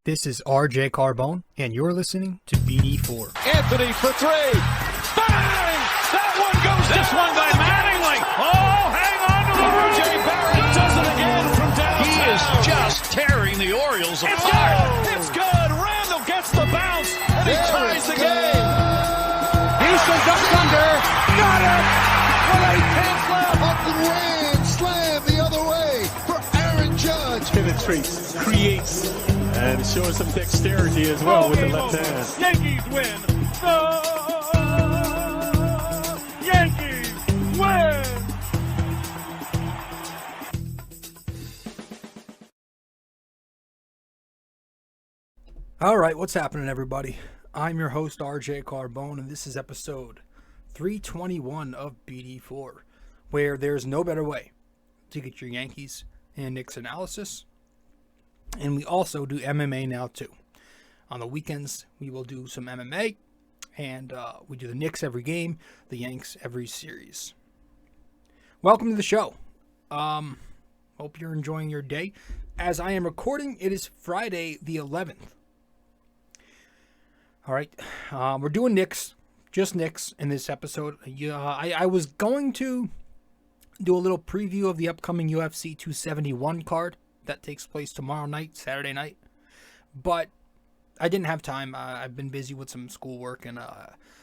This is RJ-Carbone, and you're listening to BD4. Anthony for three. Bang! That one goes this one by Mattingly. Oh, hang on to the RJ Barrett does it again from downtown. He is just tearing the Orioles apart. It's good. Randle gets the bounce, and he ties the game. Houston ducks under. Got it. With 8 tenths left. Up and ran. Slam the other way for Aaron Judge. Penetrates, creates, and showing some dexterity as well with the left hand. Yankees win. The Yankees win. All right, what's happening, everybody? I'm your host, RJ-Carbone, and this is episode 321 of BD4, where there's no better way to get your Yankees and Knicks analysis. And we also do MMA now, too. On the weekends, we will do some MMA, and we do the Knicks every game, the Yanks every series. Welcome to the show. Hope you're enjoying your day. As I am recording, it is Friday the 11th. All right, we're doing Knicks, just Knicks in this episode. I was going to do a little preview of the upcoming UFC 271 card that takes place tomorrow night, Saturday night, but I didn't have time. I've been busy with some schoolwork and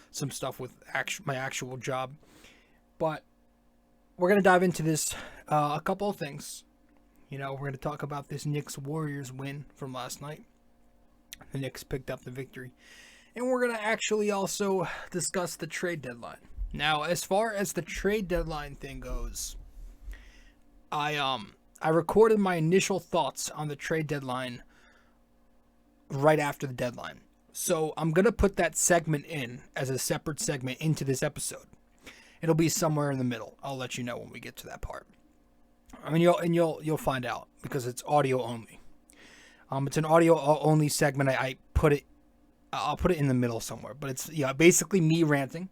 some stuff with my actual job, but we're going to dive into this, a couple of things. We're going to talk about this Knicks-Warriors win from last night. The Knicks picked up the victory, and we're going to actually also discuss the trade deadline. Now, as far as the trade deadline thing goes, I recorded my initial thoughts on the trade deadline right after the deadline. So I'm going to put that segment in as a separate segment into this episode. It'll be somewhere in the middle. I'll let you know when we get to that part. I mean, you'll find out because it's audio only. It's an audio only segment. I'll put it in the middle somewhere, but it's basically me ranting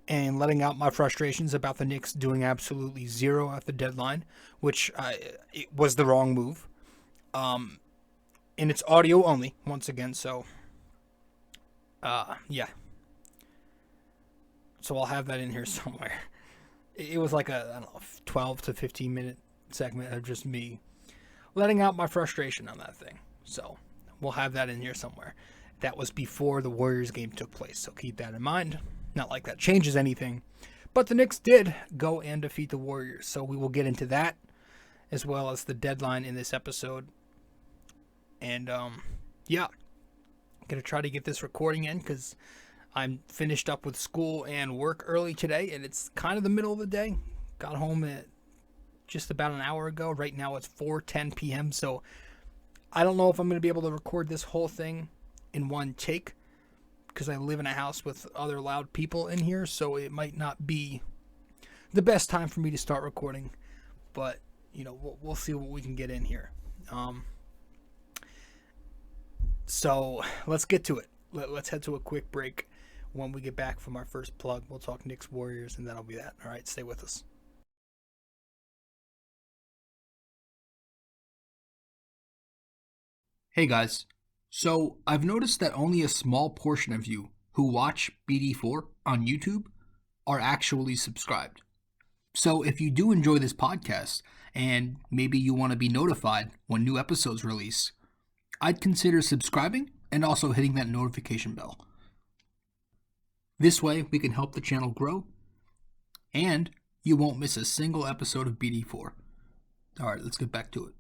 and letting out my frustrations about the Knicks doing absolutely zero at the deadline, which it was the wrong move. And it's audio only, once again, so, yeah. So I'll have that in here somewhere. It was like a, 12 to 15 minute segment of just me letting out my frustration on that thing. So we'll have that in here somewhere. That was before the Warriors game took place, so keep that in mind. Not like that changes anything, but the Knicks did go and defeat the Warriors, so we will get into that as well as the deadline in this episode. And yeah, I'm gonna try to get this recording in because I'm finished up with school and work early today, and it's kind of the middle of the day. Got home at just about an hour ago. Right now it's 4:10 p.m., so I don't know if I'm gonna be able to record this whole thing in one take, because I live in a house with other loud people in here, so it might not be the best time for me to start recording, but we'll see what we can get in here. So let's get to it. Let's head to a quick break. When we get back from our first plug, we'll talk Knicks Warriors, and that'll be that. All right, stay with us. Hey guys. So, I've noticed that only a small portion of you who watch BD4 on YouTube are actually subscribed. So, if you do enjoy this podcast, and maybe you want to be notified when new episodes release, I'd consider subscribing and also hitting that notification bell. This way, we can help the channel grow, and you won't miss a single episode of BD4. Alright, let's get back to it.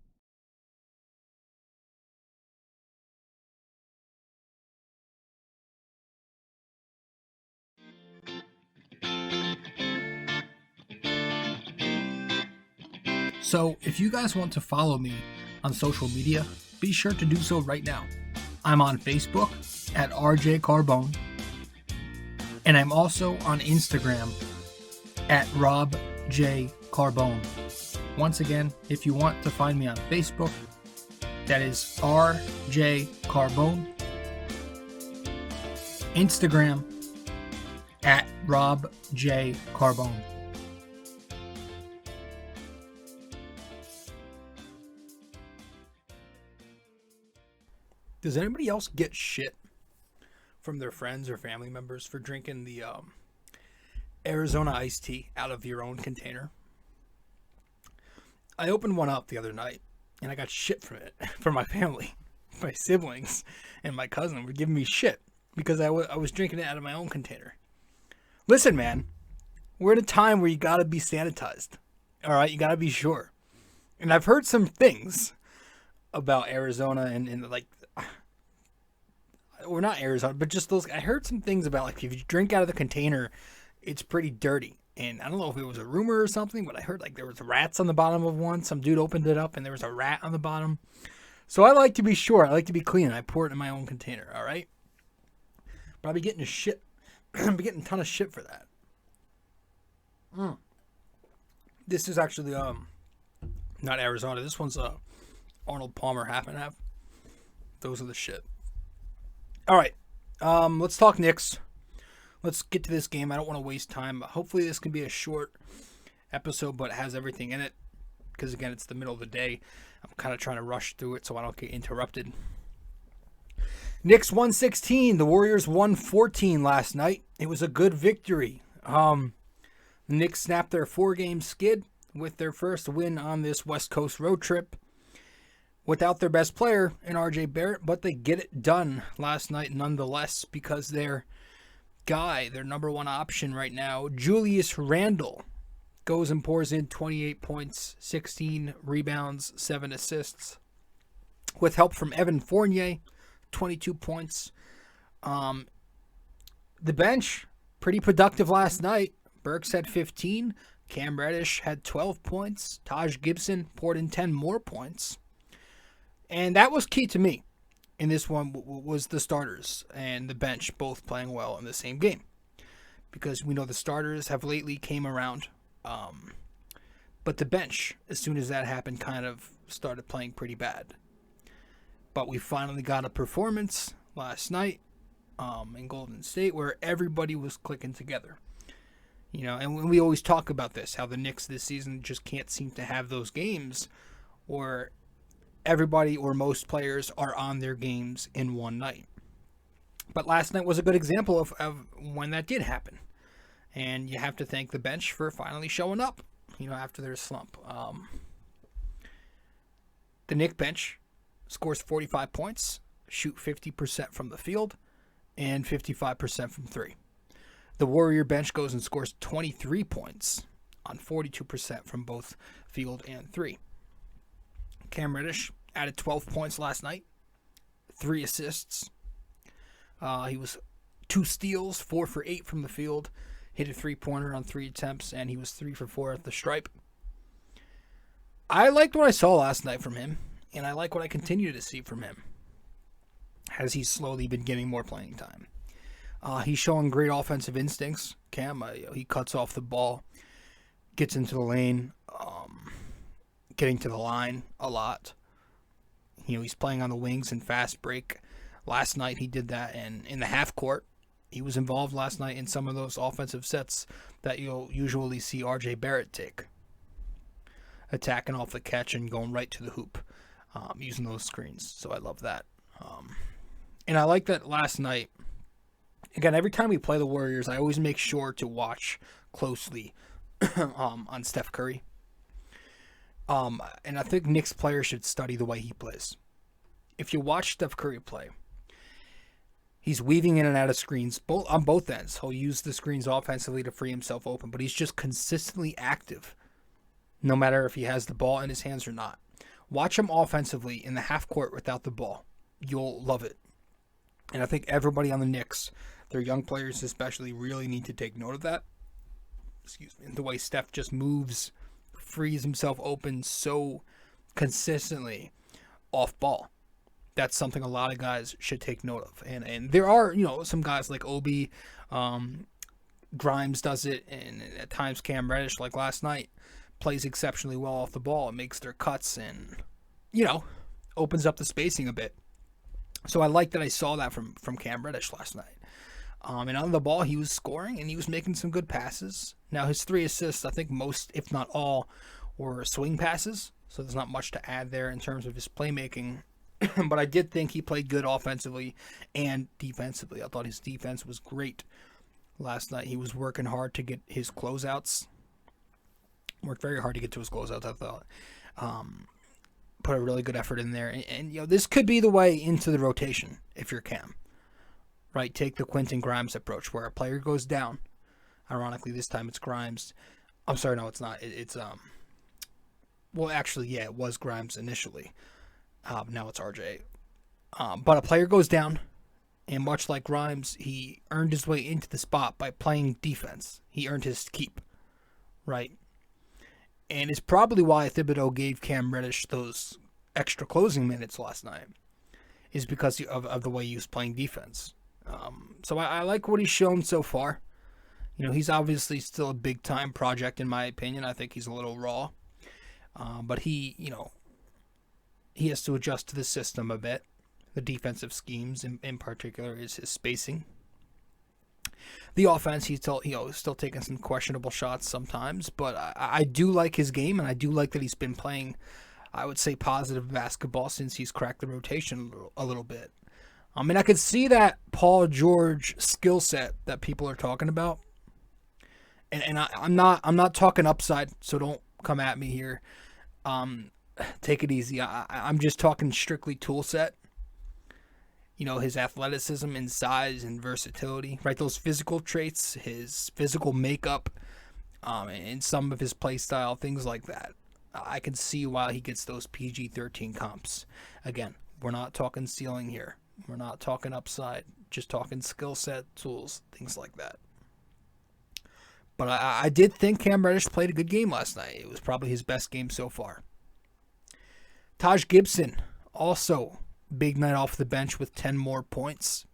So, if you guys want to follow me on social media, be sure to do so right now. I'm on Facebook at rjcarbone, and I'm also on Instagram at rjcarbone. Once again, if you want to find me on Facebook, that is rjcarbone. Instagram at rjcarbone. Does anybody else get shit from their friends or family members for drinking the Arizona iced tea out of your own container? I opened one up the other night, and I got shit from it from my family. My siblings and my cousin were giving me shit because I was drinking it out of my own container. Listen, man, we're in a time where you got to be sanitized. All right, you got to be sure. And I've heard some things about Arizona and like, or not Arizona, but just those. I heard some things about like if you drink out of the container, it's pretty dirty. And I don't know if it was a rumor or something, but I heard like there was rats on the bottom of one. Some dude opened it up and there was a rat on the bottom. So I like to be sure. I like to be clean. I pour it in my own container, all right? But I'll be getting shit. I'll be getting a ton of shit for that. This is actually not Arizona. This one's Arnold Palmer half and half. Those are the shit. All right. Let's talk Knicks. Let's get to this game. I don't want to waste time. Hopefully this can be a short episode, but it has everything in it. Because, again, it's the middle of the day. I'm kind of trying to rush through it so I don't get interrupted. Knicks 116. The Warriors 114 last night. It was a good victory. The Knicks snapped their 4-game skid with their first win on this West Coast road trip without their best player in RJ Barrett, but they get it done last night nonetheless because their guy, their number one option right now, Julius Randle, goes and pours in 28 points, 16 rebounds, 7 assists, with help from Evan Fournier, 22 points. The bench, pretty productive last night. Burks had 15. Cam Reddish had 12 points. Taj Gibson poured in 10 more points. And that was key to me in this one, was the starters and the bench both playing well in the same game. Because we know the starters have lately came around. But the bench, as soon as that happened, kind of started playing pretty bad. But we finally got a performance last night in Golden State where everybody was clicking together. You know, and we always talk about this, how the Knicks this season just can't seem to have those games where everybody or most players are on their games in one night. But last night was a good example of when that did happen. And you have to thank the bench for finally showing up, you know, after their slump. The Knicks bench scores 45 points, shoot 50% from the field, and 55% from three. The Warrior bench goes and scores 23 points on 42% from both field and three. Cam Reddish added 12 points last night, 3 assists. He was 2 steals, 4 for 8 from the field, hit a 3-pointer on 3 attempts, and he was 3 for 4 at the stripe. I liked what I saw last night from him, and I like what I continue to see from him as he's slowly been getting more playing time. He's showing great offensive instincts. Cam, he cuts off the ball, gets into the lane, getting to the line a lot. You know, he's playing on the wings and fast break. Last night he did that, and in the half court, he was involved last night in some of those offensive sets that you'll usually see RJ Barrett take. Attacking off the catch and going right to the hoop, using those screens. So I love that. And I like that last night. Again, every time we play the Warriors, I always make sure to watch closely on Steph Curry. And I think Knicks players should study the way he plays. If you watch Steph Curry play, he's weaving in and out of screens on both ends. He'll use the screens offensively to free himself open, but he's just consistently active, no matter if he has the ball in his hands or not. Watch him offensively in the half court without the ball. You'll love it. And I think everybody on the Knicks, their young players especially, really need to take note of that. Excuse me. The way Steph just moves, frees himself open so consistently off ball. That's something a lot of guys should take note of. And there are, you know, some guys like Obi, Grimes does it, and at times Cam Reddish, like last night, plays exceptionally well off the ball and makes their cuts and, you know, opens up the spacing a bit. So I like that I saw that from Cam Reddish last night. And on the ball, he was scoring and he was making some good passes. Now, his 3 assists, I think most, if not all, were swing passes. So there's not much to add there in terms of his playmaking But I did think he played good offensively and defensively. I thought his defense was great last night. He was working hard to get his closeouts. Worked very hard to get to his closeouts, I thought. Put a really good effort in there. And this could be the way into the rotation if you're Cam. Right? Take the Quentin Grimes approach where a player goes down. Ironically, this time it's Grimes. I'm sorry, no, it's not. Well, actually, yeah, it was Grimes initially. Now it's RJ. But a player goes down, and much like Grimes, he earned his way into the spot by playing defense. He earned his keep, right? And it's probably why Thibodeau gave Cam Reddish those extra closing minutes last night, is because of the way he was playing defense. So I like what he's shown so far. He's obviously still a big-time project in my opinion. I think he's a little raw. But he has to adjust to the system a bit. The defensive schemes, in particular, is his spacing. The offense, he's still taking some questionable shots sometimes, but I do like his game, and I do like that he's been playing, I would say, positive basketball since he's cracked the rotation a little bit. I mean, I could see that Paul George skill set that people are talking about, and I'm not talking upside, so don't come at me here. Take it easy. I'm just talking strictly tool set. His athleticism and size and versatility, right? Those physical traits, his physical makeup, and some of his play style, things like that. I can see why he gets those PG-13 comps. Again, we're not talking ceiling here. We're not talking upside. Just talking skill set, tools, things like that. But I did think Cam Reddish played a good game last night. It was probably his best game so far. Taj Gibson, also big night off the bench with 10 more points.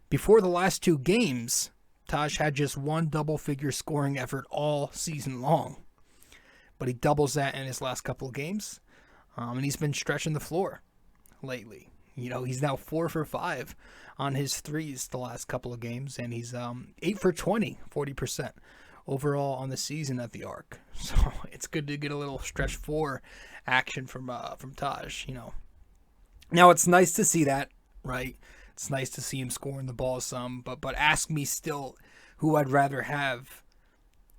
Before the last two games, Taj had just one double-figure scoring effort all season long. But he doubles that in his last couple of games. And he's been stretching the floor lately. He's now 4 for 5 on his threes the last couple of games. And he's 8 for 20, 40% overall on the season at the Arc. So it's good to get a little stretch 4 action from Taj, Now, it's nice to see that, right? It's nice to see him scoring the ball some, but ask me still who I'd rather have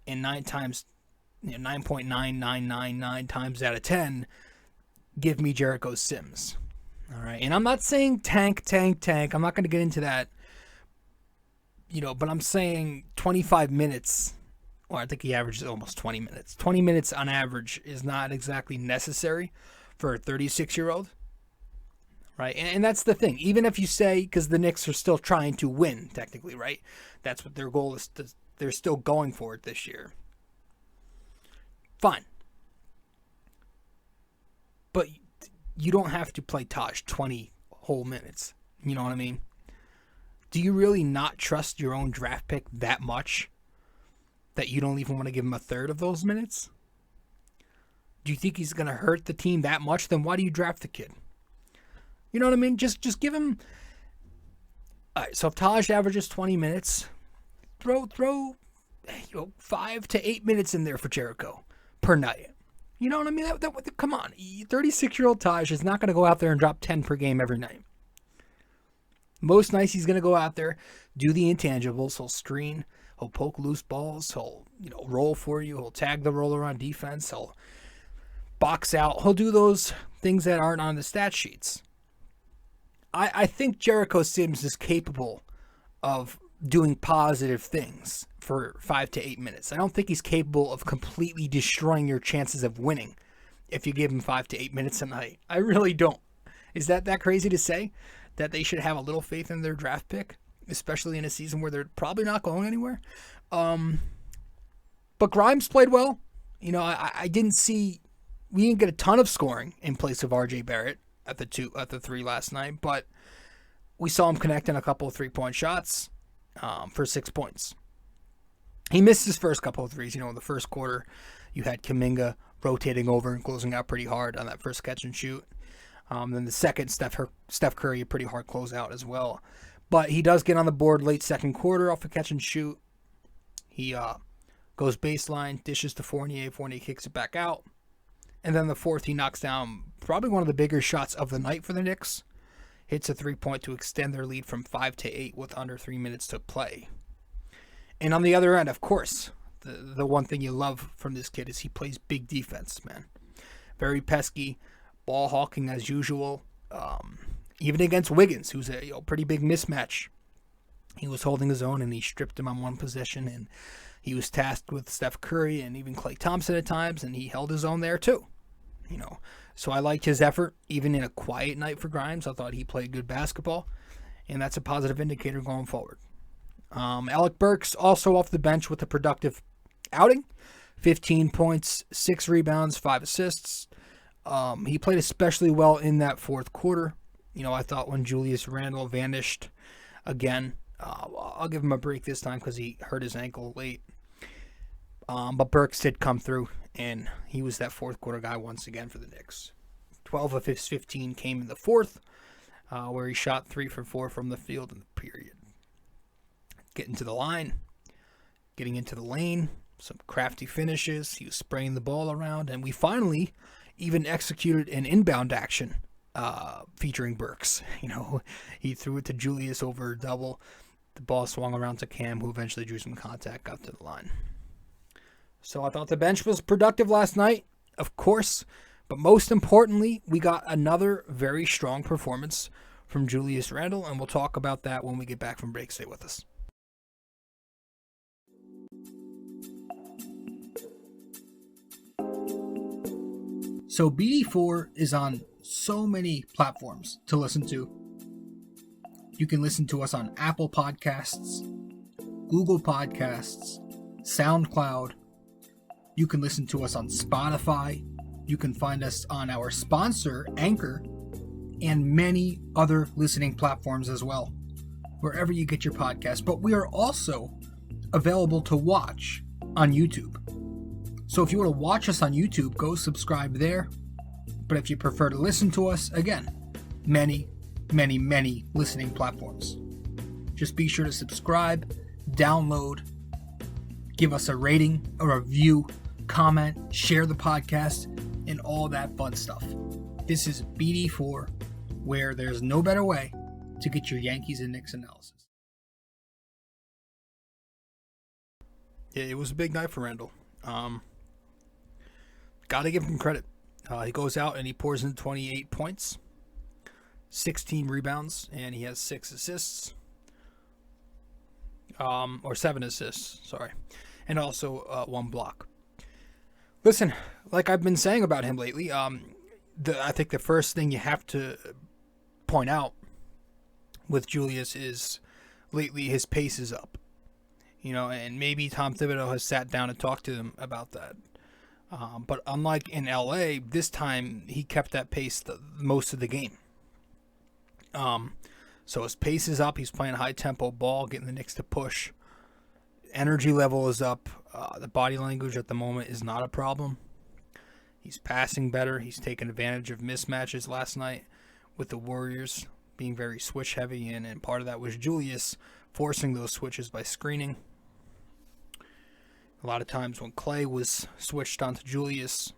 in 9.9999 times out of 10, give me Jericho Sims. All right, and I'm not saying tank. I'm not going to get into that, but I'm saying 25 minutes, or I think he averages almost 20 minutes. 20 minutes on average is not exactly necessary for a 36-year-old. Right, and that's the thing. Even if you say, because the Knicks are still trying to win, technically, right? That's what their goal is. They're still going for it this year. Fine. But you don't have to play Taj 20 whole minutes. You know what I mean? Do you really not trust your own draft pick that much that you don't even want to give him a third of those minutes? Do you think he's going to hurt the team that much? Then why do you draft the kid? You know what I mean? Just give him. All right, so if Taj averages 20 minutes, throw 5 to 8 minutes in there for Jericho per night. You know what I mean? Come on, 36-year-old Taj is not going to go out there and drop 10 per game every night. Most nights he's going to go out there, do the intangibles. He'll screen. He'll poke loose balls. He'll roll for you. He'll tag the roller on defense. He'll box out. He'll do those things that aren't on the stat sheets. I think Jericho Sims is capable of doing positive things for 5 to 8 minutes. I don't think he's capable of completely destroying your chances of winning if you give him 5 to 8 minutes a night. I really don't. Is that crazy to say? That they should have a little faith in their draft pick, especially in a season where they're probably not going anywhere? But Grimes played well. I didn't see... We didn't get a ton of scoring in place of RJ Barrett at the 3 last night, but we saw him connect in a couple of 3-point shots for 6 points. He missed his first couple of threes. In the first quarter, you had Kuminga rotating over and closing out pretty hard on that first catch and shoot. Then the second, Steph Curry, a pretty hard closeout as well. But he does get on the board late second quarter off a catch and shoot. He goes baseline, dishes to Fournier. Fournier kicks it back out. And then the fourth, he knocks down probably one of the bigger shots of the night for the Knicks. Hits a 3-point to extend their lead from 5 to 8 with under 3 minutes to play. And on the other end, of course, the one thing you love from this kid is he plays big defense, man. Very pesky, ball hawking as usual. Even against Wiggins, who's a pretty big mismatch. He was holding his own and he stripped him on one possession, and he was tasked with Steph Curry and even Klay Thompson at times, and he held his own there too. So I liked his effort, even in a quiet night for Grimes. I thought he played good basketball, and that's a positive indicator going forward. Alec Burks also off the bench with a productive outing. 15 points, 6 rebounds, 5 assists. He played especially well in that fourth quarter. I thought when Julius Randle vanished again, I'll give him a break this time because he hurt his ankle late. But Burks did come through, and he was that fourth quarter guy once again for the Knicks. 12 of his 15 came in the fourth, where he shot 3 for 4 from the field in the period. Getting to the line, getting into the lane, some crafty finishes. He was spraying the ball around, and we finally even executed an inbound action featuring Burks. He threw it to Julius over a double. The ball swung around to Cam, who eventually drew some contact, got to the line. So I thought the bench was productive last night, of course, but most importantly, we got another very strong performance from Julius Randle, and we'll talk about that when we get back from break. Stay with us. So BD4 is on so many platforms to listen to. You can listen to us on Apple Podcasts, Google Podcasts, SoundCloud. You can listen to us on Spotify. You can find us on our sponsor, Anchor, and many other listening platforms as well, wherever you get your podcast. But we are also available to watch on YouTube. So if you want to watch us on YouTube, go subscribe there. But if you prefer to listen to us, again, many listening platforms. Just be sure to subscribe, download, give us a rating, a review, comment, share the podcast, and all that fun stuff. This is BD4, where there's no better way to get your Yankees and Knicks analysis. Yeah, it was a big night for Randle. Got to give him credit. He goes out and he pours in 28 points, 16 rebounds, and he has 6 assists. Or 7 assists, sorry. And also 1 block. Listen, like I've been saying about him lately, I think the first thing you have to point out with Julius is lately his pace is up. And maybe Tom Thibodeau has sat down and talked to him about that. But unlike in LA, this time he kept that pace most of the game. So his pace is up. He's playing high tempo ball, getting the Knicks to push. Energy level is up. The body language at the moment is not a problem. He's passing better. He's taking advantage of mismatches last night with the Warriors being very switch heavy, and part of that was Julius forcing those switches by screening. A lot of times when Klay was switched onto Julius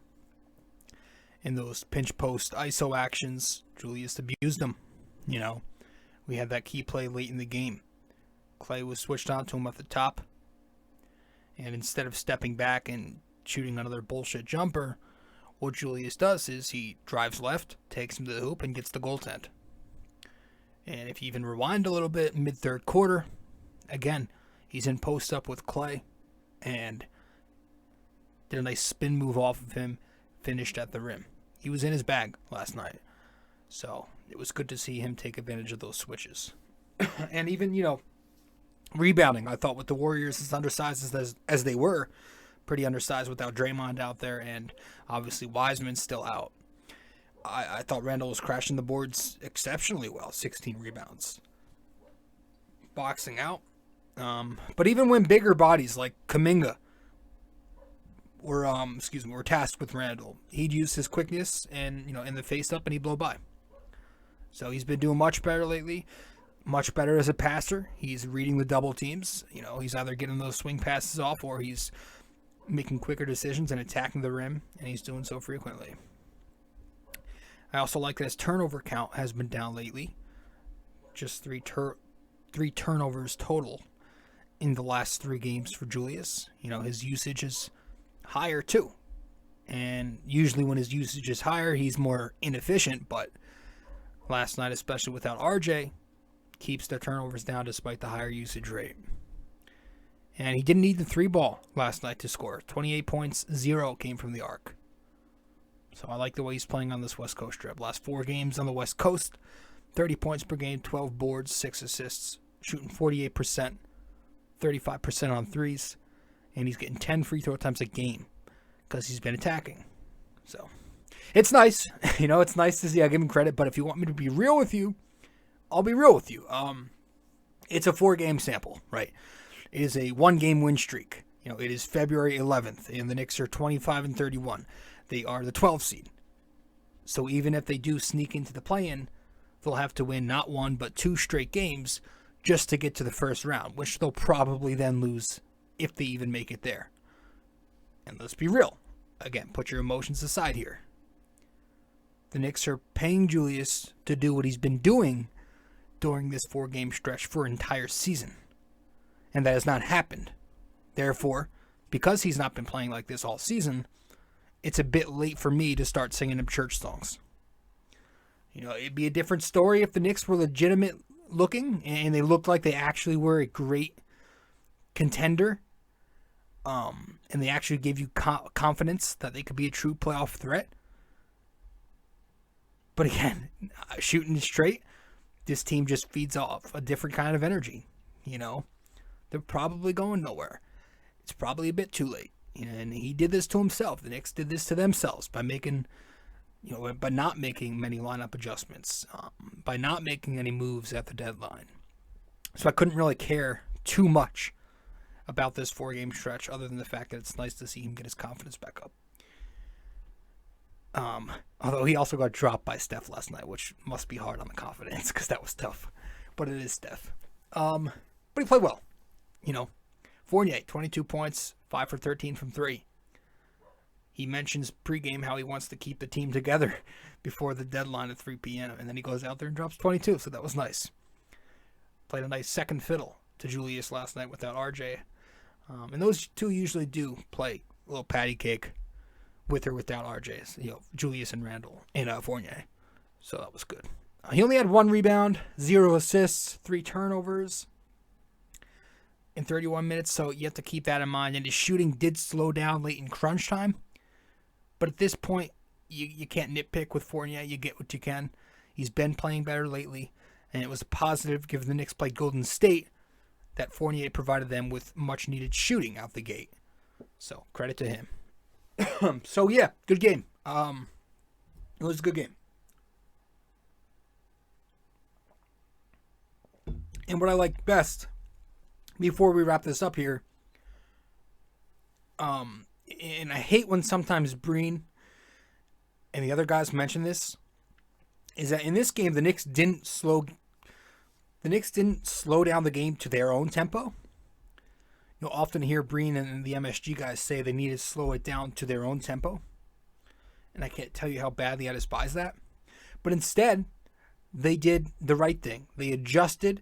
in those pinch post ISO actions, Julius abused him. We had that key play late in the game. Klay was switched onto him at the top, and instead of stepping back and shooting another bullshit jumper, what Julius does is he drives left, takes him to the hoop, and gets the goaltend. And if you even rewind a little bit, mid-third quarter, again, he's in post-up with Klay, and did a nice spin move off of him, finished at the rim. He was in his bag last night. So it was good to see him take advantage of those switches. And even, rebounding, I thought with the Warriors as undersized as they were, pretty undersized without Draymond out there, and obviously Wiseman's still out. I thought Randle was crashing the boards exceptionally well, 16 rebounds. Boxing out. But even when bigger bodies like Kuminga were tasked with Randle, he'd use his quickness and, in the face up, and he'd blow by. So he's been doing much better lately, much better as a passer. He's reading the double teams. He's either getting those swing passes off or he's making quicker decisions and attacking the rim, and he's doing so frequently. I also like that his turnover count has been down lately. Just three turnovers total in the last 3 games for Julius. His usage is higher too. And usually when his usage is higher, he's more inefficient. But last night, especially without RJ, keeps the turnovers down despite the higher usage rate. And he didn't need the 3-ball last night to score. 28 points, 0 came from the arc. So I like the way he's playing on this West Coast trip. Last 4 games on the West Coast, 30 points per game, 12 boards, 6 assists, shooting 48%, 35% on threes, and he's getting 10 free throw attempts a game because he's been attacking. So it's nice. It's nice to see. I give him credit, but if you want me to be real with you, I'll be real with you. It's a 4-game sample, right? It is a 1-game win streak. It is February 11th, and the Knicks are 25-31. They are the 12th seed. So even if they do sneak into the play-in, they'll have to win not 1 but 2 straight games just to get to the first round, which they'll probably then lose if they even make it there. And let's be real. Again, put your emotions aside here. The Knicks are paying Julius to do what he's been doing during this 4-game stretch for an entire season. And that has not happened. Therefore, because he's not been playing like this all season, it's a bit late for me to start singing him church songs. It'd be a different story if the Knicks were legitimate looking and they looked like they actually were a great contender. And they actually gave you confidence that they could be a true playoff threat. But again, shooting straight, this team just feeds off a different kind of energy. They're probably going nowhere. It's probably a bit too late. And he did this to himself. The Knicks did this to themselves by by not making many lineup adjustments, by not making any moves at the deadline. So I couldn't really care too much about this 4-game stretch, other than the fact that it's nice to see him get his confidence back up. Although he also got dropped by Steph last night, which must be hard on the confidence because that was tough. But it is Steph. But he played well. Fournier, 22 points, 5 for 13 from 3. He mentions pregame how he wants to keep the team together before the deadline at 3 p.m. And then he goes out there and drops 22, so that was nice. Played a nice second fiddle to Julius last night without RJ. And those two usually do play a little patty cake with or without RJ's, Julius and Randle and Fournier. So that was good. He only had 1 rebound, 0 assists, 3 turnovers in 31 minutes, so you have to keep that in mind. And his shooting did slow down late in crunch time. But at this point, you can't nitpick with Fournier. You get what you can. He's been playing better lately, and it was a positive, given the Knicks played Golden State, that Fournier provided them with much-needed shooting out the gate. So, credit to him. So, yeah, good game. It was a good game. And what I like best, before we wrap this up here, and I hate when sometimes Breen and the other guys mention this, is that in this game the Knicks didn't slow down the game to their own tempo. You'll often hear Breen and the MSG guys say they need to slow it down to their own tempo. And I can't tell you how badly I despise that. But instead, they did the right thing. They adjusted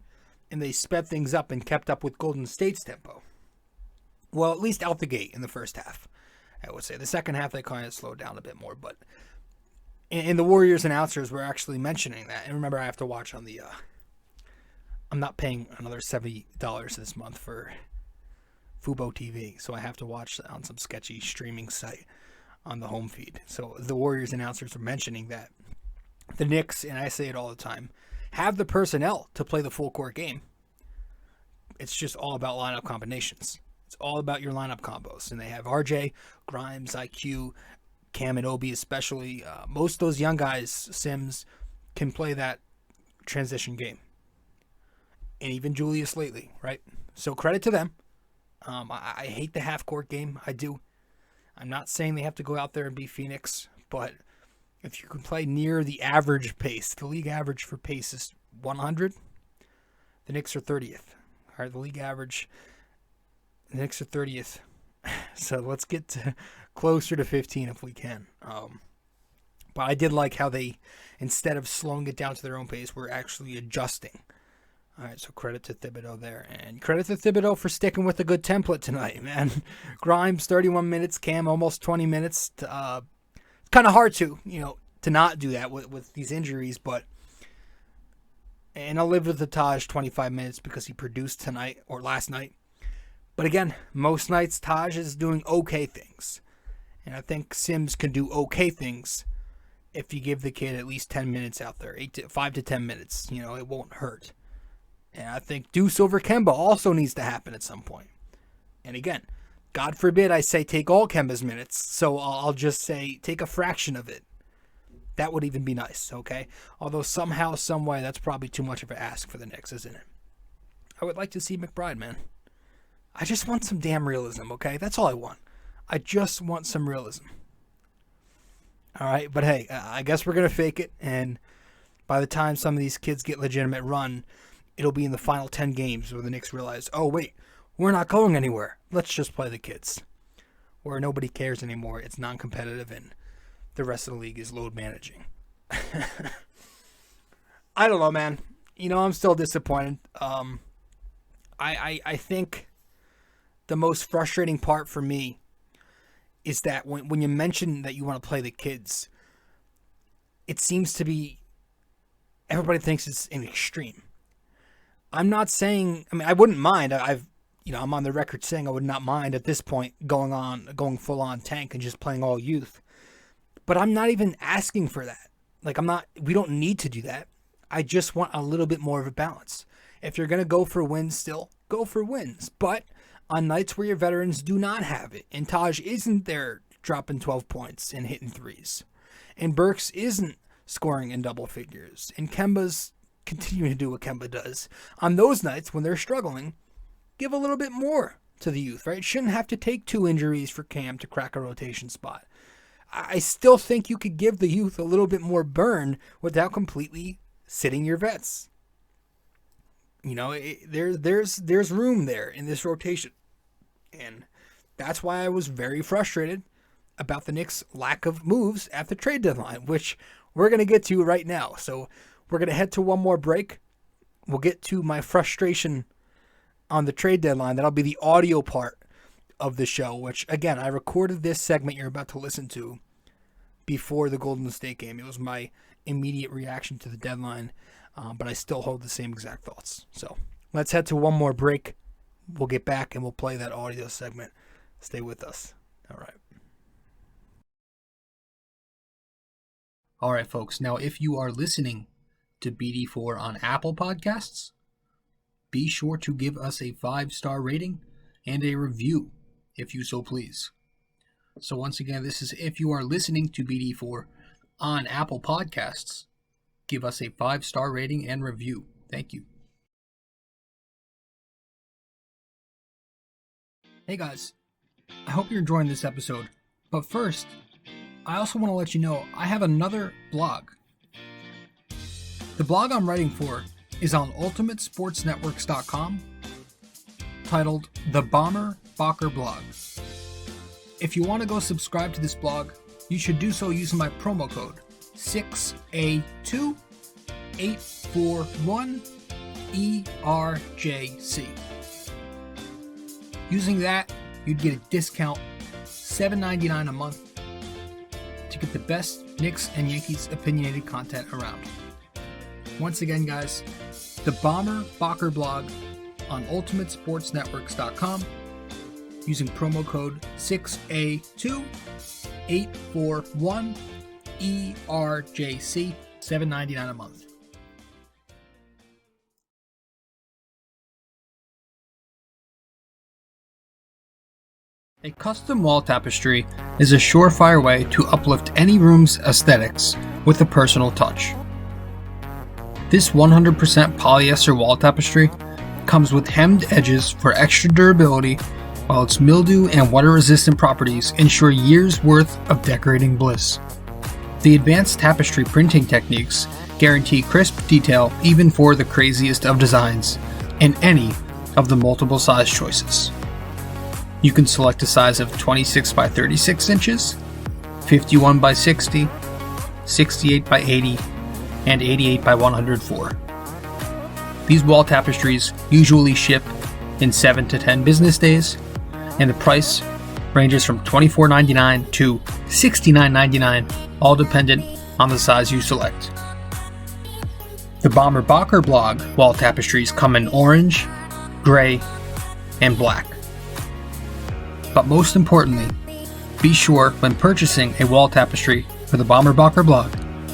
and they sped things up and kept up with Golden State's tempo. Well, at least out the gate in the first half, I would say. The second half, they kind of slowed down a bit more. But and the Warriors announcers were actually mentioning that. And remember, I have to watch on the... I'm not paying another $70 this month for Fubo TV, so I have to watch on some sketchy streaming site on the home feed. So the Warriors announcers were mentioning that the Knicks, and I say it all the time, have the personnel to play the full court game. It's just all about lineup combinations. It's all about your lineup combos. And they have RJ, Grimes, IQ, Cam and Obi especially. Most of those young guys, Sims, can play that transition game. And even Julius lately, right? So credit to them. I hate the half-court game. I do. I'm not saying they have to go out there and be Phoenix, but if you can play near the average pace, the league average for pace is 100. The Knicks are 30th. All right, the league average, the Knicks are 30th So let's get to closer to 15 if we can. But I did like how they, instead of slowing it down to their own pace, were actually adjusting. All right, so credit to Thibodeau there. And credit to Thibodeau for sticking with a good template tonight, man. Grimes, 31 minutes. Cam, almost 20 minutes. It's kind of hard to not do that with these injuries. And I'll live with the Taj 25 minutes because he produced tonight or last night. But again, most nights Taj is doing okay things. And I think Sims can do okay things if you give the kid at least 10 minutes out there. 5 to 10 minutes. It won't hurt. And I think Deuce over Kemba also needs to happen at some point. And again, God forbid I say take all Kemba's minutes, so I'll just say take a fraction of it. That would even be nice, okay? Although somehow, some way, that's probably too much of an ask for the Knicks, isn't it? I would like to see McBride, man. I just want some damn realism, okay? That's all I want. I just want some realism. All right, but hey, I guess we're going to fake it, and by the time some of these kids get legitimate run, it'll be in the final 10 games where the Knicks realize, oh, wait, we're not going anywhere. Let's just play the kids. Where nobody cares anymore. It's non-competitive, and the rest of the league is load managing. I don't know, man. I'm still disappointed. I think the most frustrating part for me is that when you mention that you want to play the kids, it seems to be everybody thinks it's an extreme. I'm not saying, I wouldn't mind. I'm on the record saying I would not mind at this point going full on tank and just playing all youth. But I'm not even asking for that. We don't need to do that. I just want a little bit more of a balance. If you're going to go for wins still, go for wins. But on nights where your veterans do not have it, and Taj isn't there dropping 12 points and hitting threes, and Burks isn't scoring in double figures, and Kemba's continuing to do what Kemba does, on those nights when they're struggling, give a little bit more to the youth, right? It shouldn't have to take 2 injuries for Cam to crack a rotation spot. I still think you could give the youth a little bit more burn without completely sitting your vets. There's room there in this rotation. And that's why I was very frustrated about the Knicks' lack of moves at the trade deadline, which we're going to get to right now. So we're going to head to one more break. We'll get to my frustration on the trade deadline. That'll be the audio part of the show, which, again, I recorded this segment you're about to listen to before the Golden State game. It was my immediate reaction to the deadline, but I still hold the same exact thoughts. So let's head to one more break. We'll get back and we'll play that audio segment. Stay with us. All right. All right, folks. Now, if you are listening to BD4 on Apple Podcasts, be sure to give us a 5-star rating and a review, if you so please. So once again, this is if you are listening to BD4 on Apple Podcasts, give us a 5-star rating and review. Thank you. Hey guys, I hope you're enjoying this episode. But first, I also want to let you know I have another blog. The blog I'm writing for is on ultimatesportsnetworks.com, titled The Bomber Bacher Blog. If you want to go subscribe to this blog, you should do so using my promo code 6A2841ERJC. Using that, you'd get a discount, $7.99 a month, to get the best Knicks and Yankees opinionated content around. Once again, guys, the Bomber Bacher blog on ultimatesportsnetworks.com using promo code 6A2841ERJC, $7.99 a month. A custom wall tapestry is a surefire way to uplift any room's aesthetics with a personal touch. This 100% polyester wall tapestry comes with hemmed edges for extra durability, while its mildew and water-resistant properties ensure years' worth of decorating bliss. The advanced tapestry printing techniques guarantee crisp detail even for the craziest of designs in any of the multiple size choices. You can select a size of 26 by 36 inches, 51 by 60, 68 by 80, and 88 by 104. These wall tapestries usually ship in 7 to 10 business days, and the price ranges from $24.99 to $69.99, all dependent on the size you select. The Bomber Bocker blog wall tapestries come in orange, gray, and black. But most importantly, be sure when purchasing a wall tapestry for the Bomber Bocker blog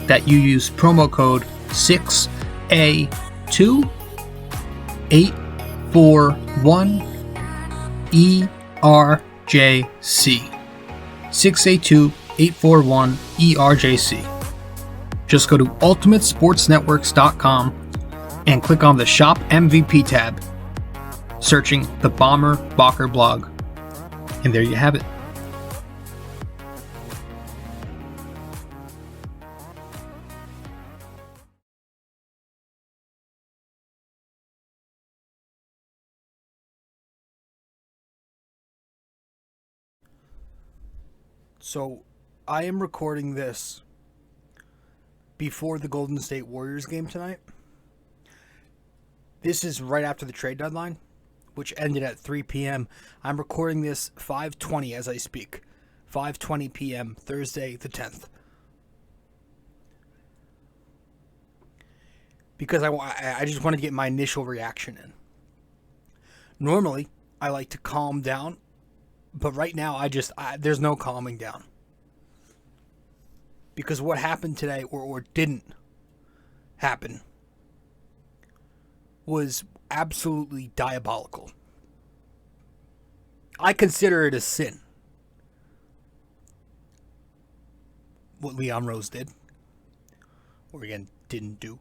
that you use promo code 6A2841ERJC. 6A2841ERJC. Just go to ultimatesportsnetworks.com and click on the Shop MVP tab, searching the Bomber Bocker blog. And there you have it. So, I am recording this before the Golden State Warriors game tonight. This is right after the trade deadline, which ended at 3 p.m. I'm recording this 5:20 as I speak. 5:20 p.m. Thursday the 10th. Because I just want to get my initial reaction in. Normally, I like to calm down, but right now there's no calming down. Because what happened today, or didn't happen, was absolutely diabolical. I consider it a sin, what Leon Rose did, or again, didn't do.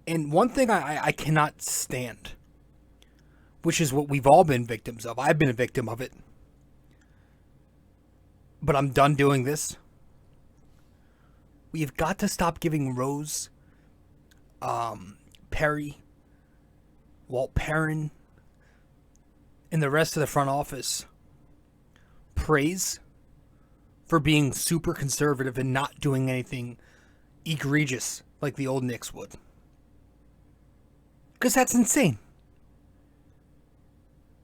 And one thing I cannot stand, which is what we've all been victims of. I've been a victim of it. But I'm done doing this. We've got to stop giving Rose, Perry, Walt Perrin, and the rest of the front office praise for being super conservative and not doing anything egregious like the old Knicks would. Because that's insane.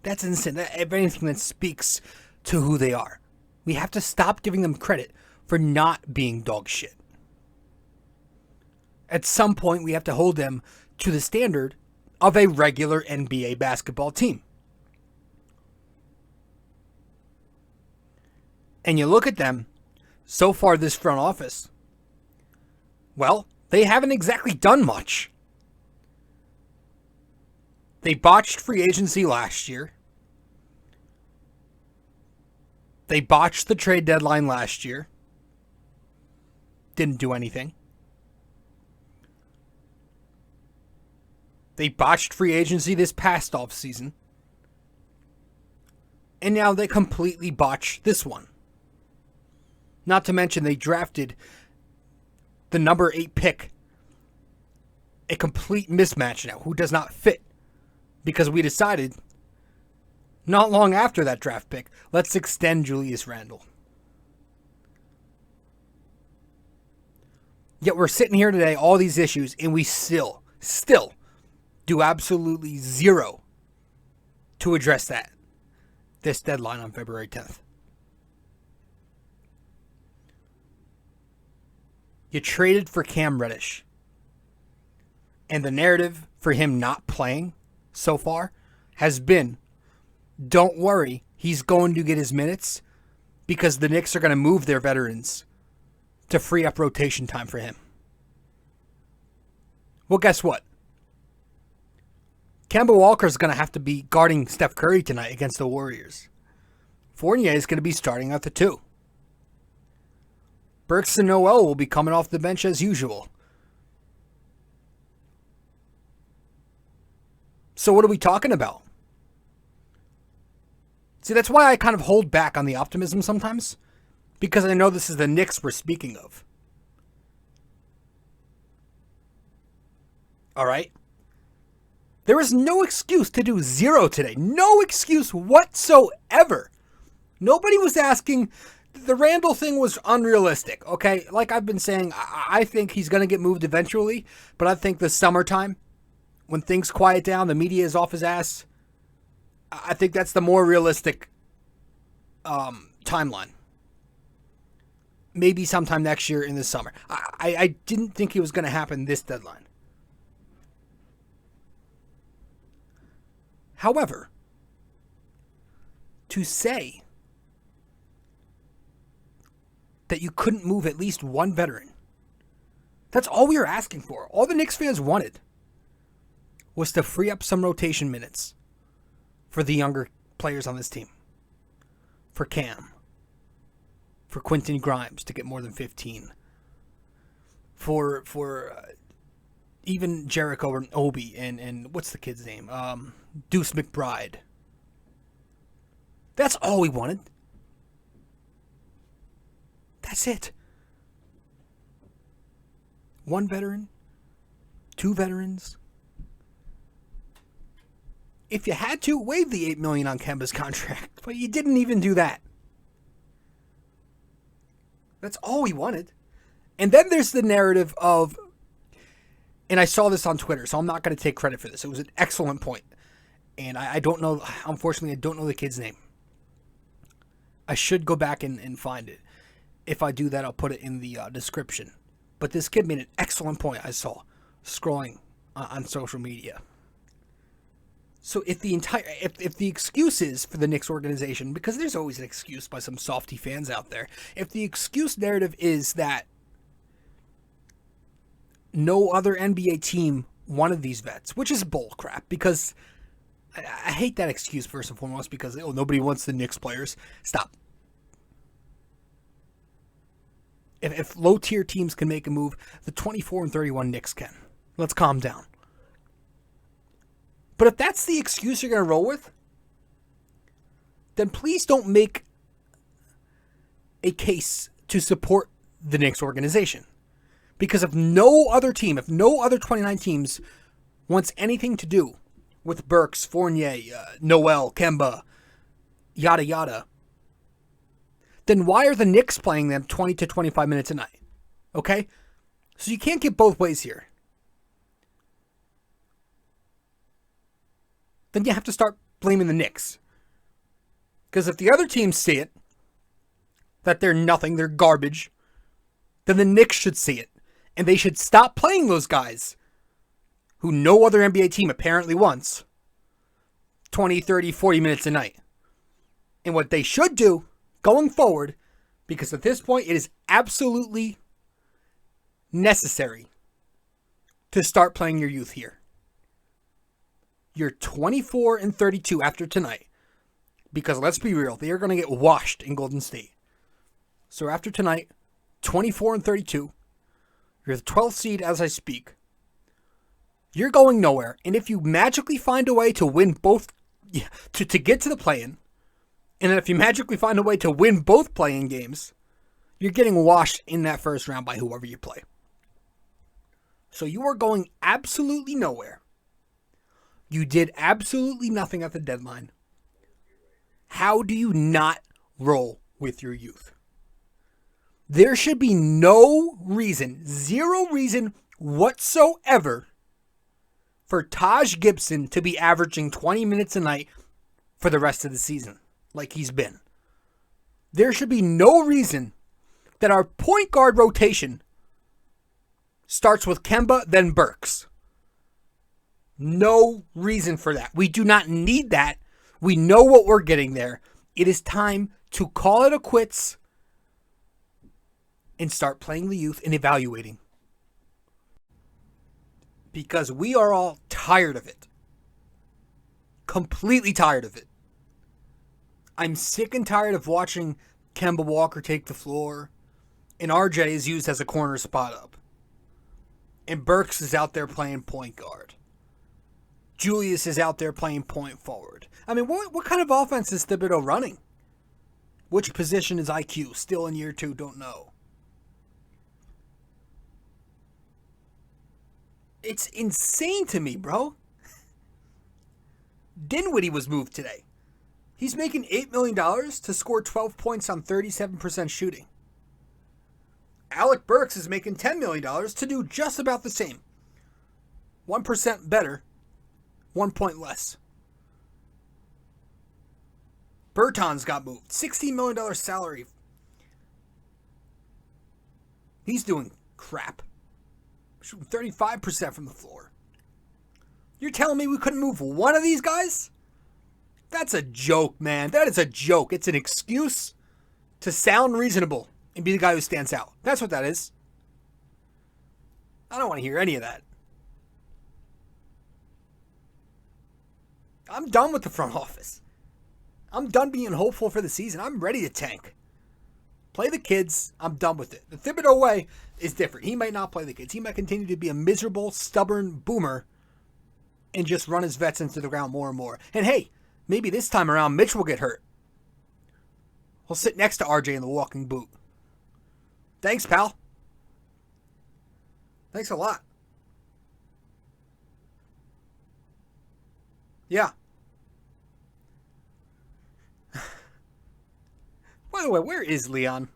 That's insane. If anything, that speaks to who they are. We have to stop giving them credit for not being dog shit. At some point, we have to hold them to the standard of a regular NBA basketball team. And you look at them, so far this front office, well, they haven't exactly done much. They botched free agency last year. They botched the trade deadline last year. Didn't do anything. They botched free agency this past offseason. And now they completely botched this one. Not to mention they drafted the number 8 pick. A complete mismatch now, who does not fit. Because we decided, not long after that draft pick, let's extend Julius Randle. Yet we're sitting here today, all these issues, and we still do absolutely zero to address this deadline on February 10th. You traded for Cam Reddish. And the narrative for him not playing so far has been, don't worry, he's going to get his minutes because the Knicks are going to move their veterans to free up rotation time for him. Well, guess what? Kemba Walker's going to have to be guarding Steph Curry tonight against the Warriors. Fournier is going to be starting at the 2. Burks and Noel will be coming off the bench as usual. So what are we talking about? See, that's why I kind of hold back on the optimism sometimes. Because I know this is the Knicks we're speaking of. Alright? There is no excuse to do 0 today. No excuse whatsoever. Nobody was asking. The Randle thing was unrealistic, okay? Like I've been saying, I think he's going to get moved eventually, but I think the summertime, when things quiet down, the media is off his ass, I think that's the more realistic timeline. Maybe sometime next year in the summer. I didn't think it was going to happen this deadline. However, to say that you couldn't move at least one veteran, that's all we were asking for. All the Knicks fans wanted was to free up some rotation minutes for the younger players on this team. For Cam. For Quentin Grimes to get more than 15. For even Jericho and Obi and what's the kid's name? Deuce McBride. That's all we wanted. That's it. One veteran, 2 veterans. If you had to, waive the $8 million on Kemba's contract, but you didn't even do that. That's all we wanted. And then there's the narrative of, and I saw this on Twitter, so I'm not going to take credit for this. It was an excellent point. And I don't know, unfortunately, I don't know the kid's name. I should go back and find it. If I do that, I'll put it in the description. But this kid made an excellent point I saw scrolling on social media. So if the excuse is for the Knicks organization, because there's always an excuse by some softy fans out there, if the excuse narrative is that no other NBA team wanted these vets, which is bull crap, because I hate that excuse first and foremost, because nobody wants the Knicks players. Stop. If low-tier teams can make a move, the 24-31 Knicks can. Let's calm down. But if that's the excuse you're going to roll with, then please don't make a case to support the Knicks organization. Because if no other 29 teams wants anything to do with Burks, Fournier, Noel, Kemba, yada yada, then why are the Knicks playing them 20 to 25 minutes a night? Okay? So you can't get both ways here. Then you have to start blaming the Knicks. Because if the other teams see it, that they're nothing, they're garbage, then the Knicks should see it. And they should stop playing those guys who no other NBA team apparently wants 20, 30, 40 minutes a night. And what they should do going forward, because at this point it is absolutely necessary to start playing your youth here. You're 24-32 after tonight. Because let's be real, they are going to get washed in Golden State. So after tonight, 24-32, you're the 12th seed as I speak. You're going nowhere. And if you magically find a way to win both, to get to the play-in, and then if you magically find a way to win both play-in games, you're getting washed in that first round by whoever you play. So you are going absolutely nowhere. You did absolutely nothing at the deadline. How do you not roll with your youth? There should be no reason, zero reason whatsoever for Taj Gibson to be averaging 20 minutes a night for the rest of the season, like he's been. There should be no reason that our point guard rotation starts with Kemba, then Burks. No reason for that. We do not need that. We know what we're getting there. It is time to call it a quits and start playing the youth and evaluating. Because we are all tired of it. Completely tired of it. I'm sick and tired of watching Kemba Walker take the floor, and RJ is used as a corner spot up. And Burks is out there playing point guard. Julius is out there playing point forward. I mean, what kind of offense is Thibodeau running? Which position is IQ? Still in year 2, don't know. It's insane to me, bro. Dinwiddie was moved today. He's making $8 million to score 12 points on 37% shooting. Alec Burks is making $10 million to do just about the same. 1% better, 1 point less. Bertans got moved. $16 million salary. He's doing crap. Shooting 35% from the floor. You're telling me we couldn't move one of these guys? That's a joke, man. That is a joke. It's an excuse to sound reasonable and be the guy who stands out. That's what that is. I don't want to hear any of that. I'm done with the front office. I'm done being hopeful for the season. I'm ready to tank. Play the kids. I'm done with it. The Thibodeau way is different. He might not play the kids. He might continue to be a miserable, stubborn boomer and just run his vets into the ground more and more. And hey, maybe this time around, Mitch will get hurt. He'll sit next to RJ in the walking boot. Thanks, pal. Thanks a lot. Yeah. By the way, where is Leon?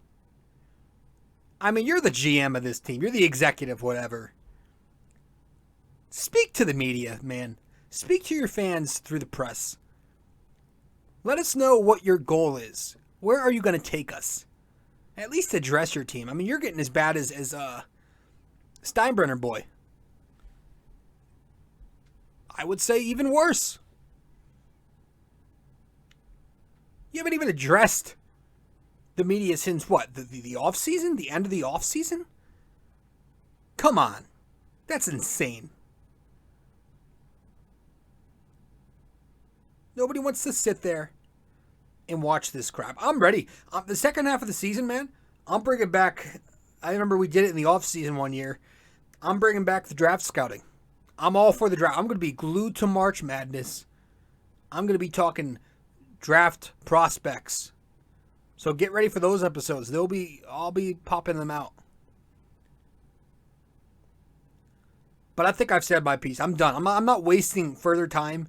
I mean, you're the GM of this team. You're the executive, whatever. Speak to the media, man. Speak to your fans through the press. Let us know what your goal is. Where are you going to take us? At least address your team. I mean, you're getting as bad as Steinbrenner boy. I would say even worse. You haven't even addressed the media since what? The off-season? The end of the off-season? Come on. That's insane. Nobody wants to sit there and watch this crap. I'm ready. The second half of the season, man, I'm bringing back... I remember we did it in the off-season one year. I'm bringing back the draft scouting. I'm all for the draft. I'm going to be glued to March Madness. I'm going to be talking draft prospects. So get ready for those episodes. I'll be popping them out. But I think I've said my piece. I'm done. I'm not wasting further time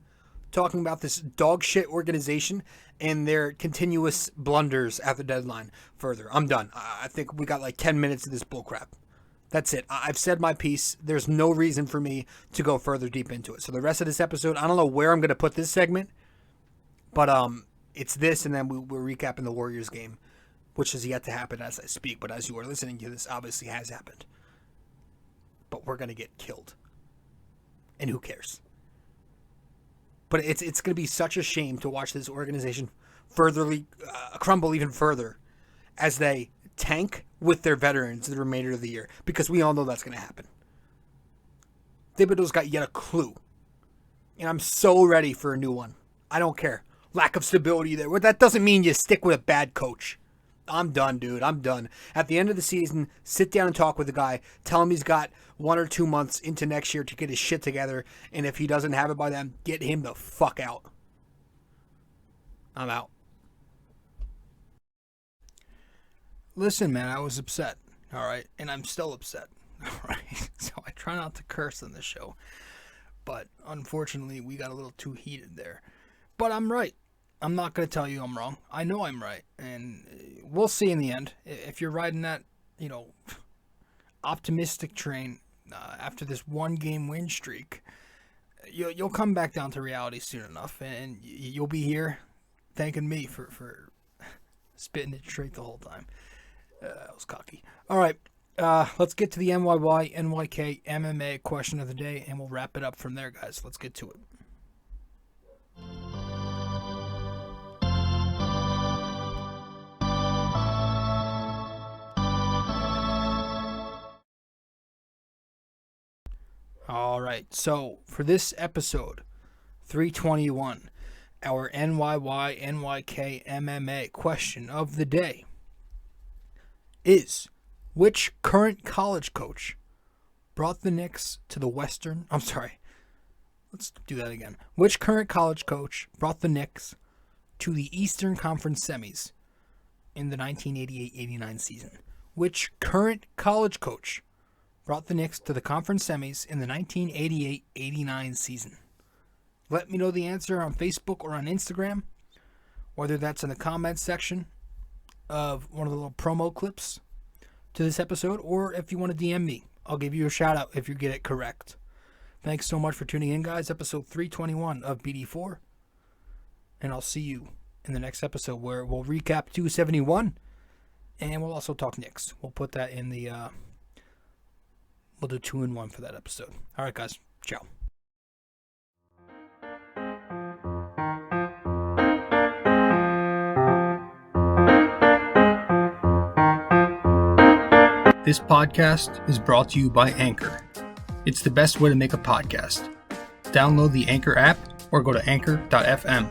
talking about this dog shit organization and their continuous blunders at the deadline further. I'm done. I think we got like 10 minutes of this bullcrap. That's it. I've said my piece. There's no reason for me to go further deep into it. So the rest of this episode, I don't know where I'm going to put this segment, but it's this, and then we're recapping the Warriors game, which is yet to happen as I speak. But as you are listening to this, obviously has happened. But we're going to get killed. And who cares? But it's going to be such a shame to watch this organization furtherly crumble even further as they tank with their veterans the remainder of the year, because we all know that's going to happen. Thibodeau's got yet a clue, and I'm so ready for a new one. I don't care. Lack of stability there. Well, that doesn't mean you stick with a bad coach. I'm done, dude. I'm done. At the end of the season, sit down and talk with the guy. Tell him he's got 1 or 2 months into next year to get his shit together. And if he doesn't have it by then, get him the fuck out. I'm out. Listen, man, I was upset. All right. And I'm still upset. All right. So I try not to curse on this show. But unfortunately, we got a little too heated there. But I'm right. I'm not going to tell you I'm wrong. I know I'm right. And we'll see in the end. If you're riding that, optimistic train after this 1-game win streak, you'll come back down to reality soon enough. And you'll be here thanking me for spitting it straight the whole time. That was cocky. All right. Let's get to the NYY-NYK-MMA question of the day, and we'll wrap it up from there, guys. Let's get to it. All right, so for this episode, 321, our NYY-NYK-MMA question of the day is, which current college coach brought the Knicks to the Western... let's do that again. Which current college coach brought the Knicks to the Eastern Conference semis in the 1988-89 season? Which current college coach brought the Knicks to the conference semis in the 1988-89 season? let me know the answer on Facebook or on Instagram, whether that's in the comments section of one of the little promo clips to this episode, or if you want to DM me. I'll give you a shout out if you get it correct. Thanks so much for tuning in, guys. Episode 321 of BD4. And I'll see you in the next episode where we'll recap 271. And we'll also talk Knicks. We'll put that in the... we'll do 2-in-1 for that episode. All right, guys. Ciao. This podcast is brought to you by Anchor. It's the best way to make a podcast. Download the Anchor app or go to anchor.fm.